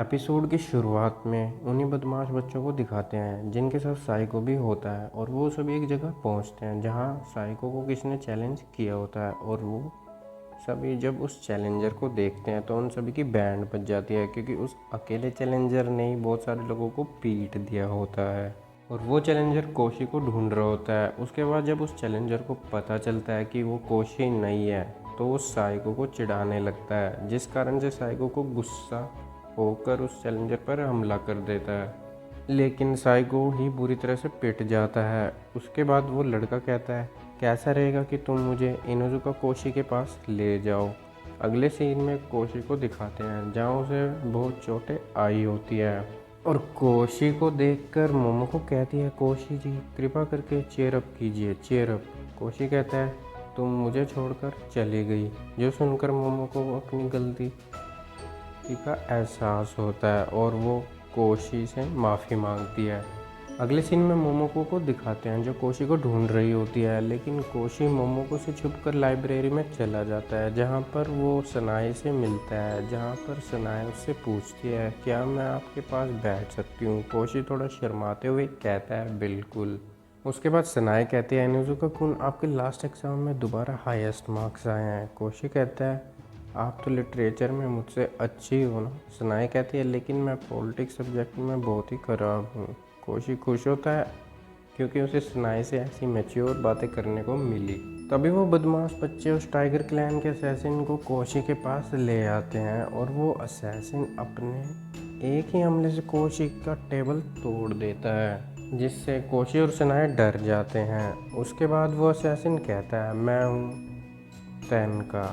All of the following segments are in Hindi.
एपिसोड की शुरुआत में उन्हीं बदमाश बच्चों को दिखाते हैं जिनके साथ साइको भी होता है और वो सभी एक जगह पहुंचते हैं जहां साइको को किसी ने चैलेंज किया होता है और वो सभी जब उस चैलेंजर को देखते हैं तो उन सभी की बैंड बज जाती है क्योंकि उस अकेले चैलेंजर ने ही बहुत सारे लोगों को पीट दिया होता है और वो चैलेंजर कोशी को ढूंढ रहा होता है। उसके बाद जब उस चैलेंजर को पता चलता है कि वो कोशी नहीं है तो वो साइको को चिढ़ाने लगता है, जिस कारण से साइको को गुस्सा होकर उस चैलेंजर पर हमला कर देता है। लेकिन साइको ही बुरी तरह से पिट जाता है। उसके बाद वो लड़का कहता है, कैसा रहेगा कि तुम मुझे इनुजुका कोशी के पास ले जाओ। अगले सीन में कोशी को दिखाते हैं जहाँ उसे बहुत चोटें आई होती है और कोशी को देखकर मोमोको कहती है, कोशी जी कृपा करके चेयर अप कीजिए, चेयर अप। कोशी कहता है, तुम मुझे छोड़कर चली गई। जो सुनकर मोमोको अपनी गलती का एहसास होता है और वो कोशी से माफ़ी मांगती है। अगले सीन में मोमोको को दिखाते हैं जो कोशी को ढूंढ रही होती है, लेकिन कोशी मोमोको से छुपकर लाइब्रेरी में चला जाता है जहाँ पर वो सनाए से मिलता है, जहाँ पर सनाए उससे पूछती है, क्या मैं आपके पास बैठ सकती हूँ। कोशी थोड़ा शर्माते हुए कहता है, बिल्कुल। उसके बाद सनाए कहती है, इनुजुका कुन आपके लास्ट एग्ज़ाम में दोबारा हाईएस्ट मार्क्स आए हैं। कोशी कहता है, आप तो लिटरेचर में मुझसे अच्छी हो ना। सनाए कहती है, लेकिन मैं पॉलिटिक्स सब्जेक्ट में बहुत ही ख़राब हूँ। कोशी खुश होता है क्योंकि उसे सनाए से ऐसी मैच्योर बातें करने को मिली। तभी वो बदमाश बच्चे उस टाइगर क्लैन के असैसिन को कोशी के पास ले आते हैं और वो असैसिन अपने एक ही हमले से कोशी का टेबल तोड़ देता है, जिससे कोशी और सनाए डर जाते हैं। उसके बाद वो असैसिन कहता है, मैं हूँ तेनका,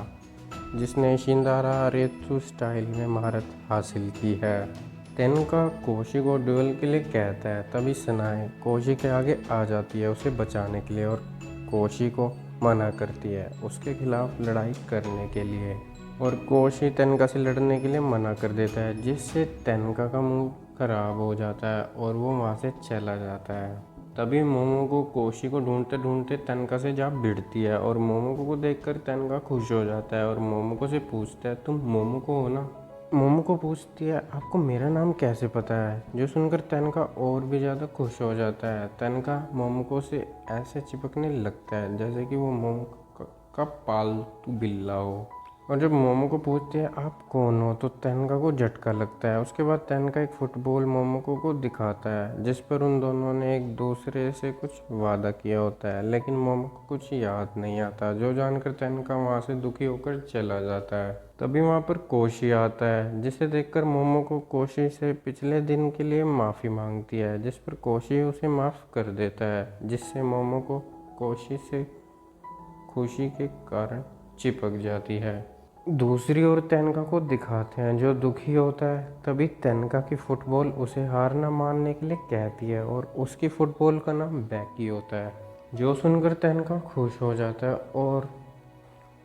जिसने शिंदारा रेत्सु स्टाइल में महारत हासिल की है। तेनका कोशी को ड्यूल के लिए कहता है। तभी सनाए कोशी के आगे आ जाती है उसे बचाने के लिए और कोशी को मना करती है उसके खिलाफ लड़ाई करने के लिए, और कोशी तेनका से लड़ने के लिए मना कर देता है, जिससे तेनका का मुंह खराब हो जाता है और वो वहाँ से चला जाता है। तभी मोमोको कोशी को ढूंढते ढूंढते तेनका से जा भिड़ती है और मोमोको को देखकर तेनका खुश हो जाता है और मोमोको से पूछता है, तुम मोमोको हो ना। मोमोको पूछती है, आपको मेरा नाम कैसे पता है। जो सुनकर तेनका और भी ज़्यादा खुश हो जाता है। तेनका मोमोको से ऐसे चिपकने लगता है जैसे कि वो मोमोको का पालतू बिल्ला हो। और जब मोमोको पूछती है, आप कौन हो, तो तेनका को झटका लगता है। उसके बाद तेनका एक फुटबॉल मोमोको को दिखाता है जिस पर उन दोनों ने एक दूसरे से कुछ वादा किया होता है, लेकिन मोमोको कुछ याद नहीं आता, जो जानकर तेनका वहाँ से दुखी होकर चला जाता है। तभी वहाँ पर कोशी आता है, जिसे देखकर मोमोको कोशी से पिछले दिन के लिए माफ़ी मांगती है, जिस पर कोशी उसे माफ़ कर देता है, जिससे मोमोको कोशी से खुशी के कारण चिपक जाती है। दूसरी ओर तेनका को दिखाते हैं जो दुखी होता है। तभी तेनका की फुटबॉल उसे हार न मानने के लिए कहती है और उसकी फुटबॉल का नाम बैकी होता है। जो सुनकर तेनका खुश हो जाता है और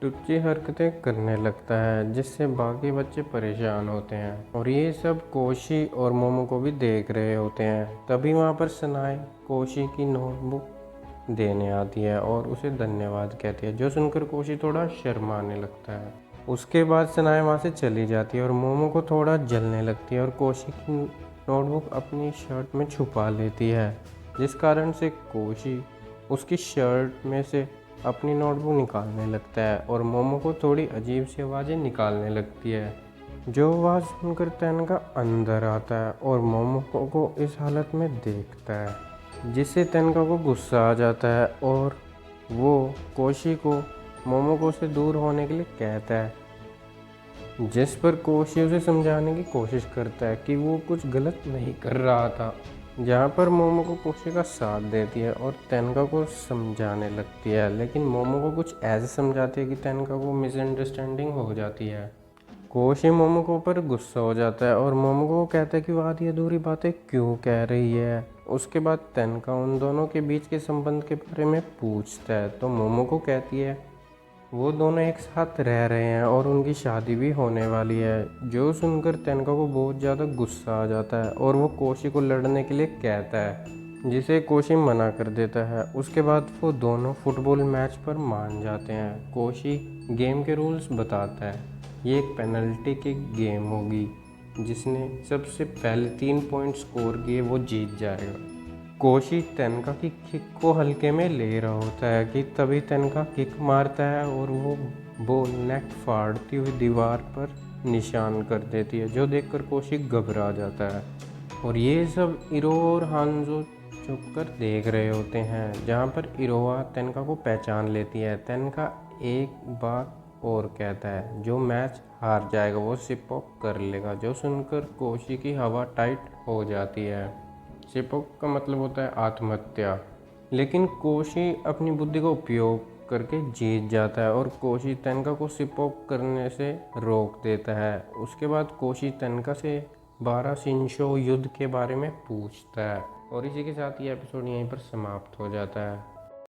टुच्ची हरकतें करने लगता है, जिससे बाकी बच्चे परेशान होते हैं और ये सब कोशी और मोमो को भी देख रहे होते हैं। तभी वहाँ पर सनाए कोशी की नोटबुक देने आती है और उसे धन्यवाद कहती है, जो सुनकर कोशी थोड़ा शर्माने लगता है। उसके बाद सनाए वहाँ से चली जाती है और मोमो को थोड़ा जलने लगती है और कोशी की नोटबुक अपनी शर्ट में छुपा लेती है, जिस कारण से कोशी उसकी शर्ट में से अपनी नोटबुक निकालने लगता है और मोमो को थोड़ी अजीब सी आवाज़ें निकालने लगती है। जो आवाज़ सुनकर तेनका अंदर आता है और मोमो को इस हालत में देखता है, जिससे तेनका को गुस्सा आ जाता है और वो कोशी को मोमोको से दूर होने के लिए कहता है, जिस पर कोशी उसे समझाने की कोशिश करता है कि वो कुछ गलत नहीं कर रहा था, जहाँ पर मोमोको कोशी का साथ देती है और तेनका को समझाने लगती है, लेकिन मोमोको कुछ ऐसे समझाती है कि तेनका को मिसअंडरस्टैंडिंग हो जाती है। कोशी मोमोको पर गुस्सा हो जाता है और मोमोको को कहता है कि वो आधी अधूरी बातें क्यों कह रही है। उसके बाद तेनका उन दोनों के बीच के संबंध के बारे में पूछता है तो मोमोको कहती है वो दोनों एक साथ रह रहे हैं और उनकी शादी भी होने वाली है। जो सुनकर तेनका को बहुत ज़्यादा गुस्सा आ जाता है और वो कोशी को लड़ने के लिए कहता है, जिसे कोशी मना कर देता है। उसके बाद वो दोनों फुटबॉल मैच पर मान जाते हैं। कोशी गेम के रूल्स बताता है, ये एक पेनल्टी की गेम होगी जिसने सबसे पहले 3 पॉइंट स्कोर किए वो जीत जाएगा। कोशी तेनका की किक को हल्के में ले रहा होता है कि तभी तेनका किक मारता है और वो बॉल नेट फाड़ती हुई दीवार पर निशान कर देती है, जो देखकर कोशी घबरा जाता है। और ये सब इरो और हांजो चुप कर देख रहे होते हैं, जहाँ पर इरोहा तेनका को पहचान लेती है। तेनका एक बार और कहता है जो मैच हार जाएगा वो सिप ऑफ कर लेगा, जो सुनकर कोशी की हवा टाइट हो जाती है। सिप ऑफ का मतलब होता है आत्महत्या, लेकिन कोशी अपनी बुद्धि का उपयोग करके जीत जाता है और कोशी तेनका को सिप ऑफ करने से रोक देता है। उसके बाद कोशी तेनका से 12 शिंशो युद्ध के बारे में पूछता है। और इसी के साथ ये एपिसोड यहीं पर समाप्त हो जाता है।